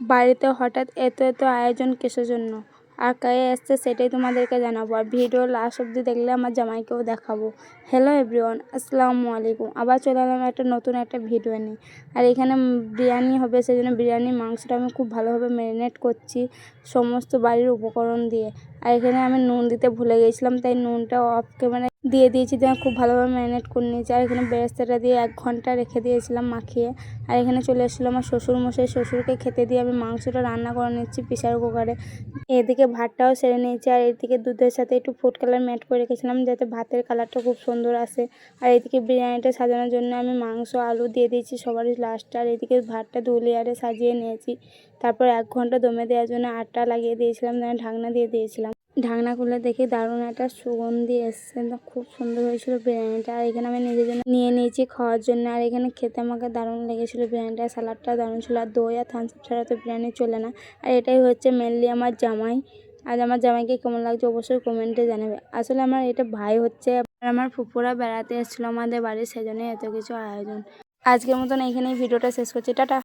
বাড়িতে হঠাৎ এত এত আয়োজন কিসের জন্য, আর কে এসছে সেটাই তোমাদেরকে জানাবো। আর ভিডিও লাস্ট অব্দি দেখলে আমার জামাইকেও দেখাবো। হ্যালো এভরিওয়ান, আসসালামু আলাইকুম। আবার চলে এলাম নতুন একটা ভিডিও নিয়ে। আর এখানে বিরিয়ানি হবে, সেই জন্য বিরিয়ানির মাংসটা আমি খুব ভালোভাবে ম্যারিনেট করছি সমস্ত বাড়ির উপকরণ দিয়ে। আর এখানে আমি নুন দিতে ভুলে গেছিলাম, তাই নুনটা অফ ক্যামেরায় দিয়ে দিয়েছি, দিয়ে খুব ভালোভাবে ম্যারিনেট করে নিয়েছি। আর এখানে বেরেস্তাটা দিয়ে 1 ঘন্টা রেখে দিয়েছিলাম মাখিয়ে। আর এখানে চলে এসেছিলো আমার শ্বশুরমশাই, শ্বশুরকে খেতে দিয়ে আমি মাংসটা রান্না করে নিচ্ছি প্রেসার কুকারে। এদিকে ভাতটাও সেরে নিয়েছি, আর এদিকে দুধের সাথে একটু ফুড কালার ম্যাট করে রেখেছিলাম যাতে ভাতের কালারটা খুব সুন্দর আসে। আর এদিকে বিরিয়ানিটা সাজানোর জন্য আমি মাংস আলু দিয়ে দিয়েছি সবারই লাস্টে। আর এদিকে ভাতটা 2 লেয়ারে সাজিয়ে নিয়েছি। তারপর 1 ঘন্টা দমে দেওয়ার জন্য আটা লাগিয়ে দিয়েছিলাম, ঢাকনা দিয়ে দিয়েছিলাম। ঢাকনা খুলে দেখি দারুণ একটা সুগন্ধি এসছে, খুব সুন্দর হয়েছিল বিরিয়ানিটা। আর এখানে আমি নিজের জন্য নিয়ে নিয়েছি খাওয়ার জন্য। আর এখানে খেতে আমাকে দারুণ লেগেছিলো বিরিয়ানিটা, সালাডটা দারুণ ছিল। আর দই আর থামস আপ ছাড়া তো বিরিয়ানি চলে না। আর এটাই হচ্ছে মেনলি আমার জামাই। আর আমার জামাইকে কেমন লাগছে অবশ্যই কমেন্টে জানাবে। আসলে আমার এটা ভাই হচ্ছে, আর আমার ফুপুরা বেড়াতে এসেছিলো আমাদের বাড়ি, সেজন্যই এত কিছু আয়োজন। আজকের মতন এইখানেই ভিডিওটা শেষ করছি, টাটা।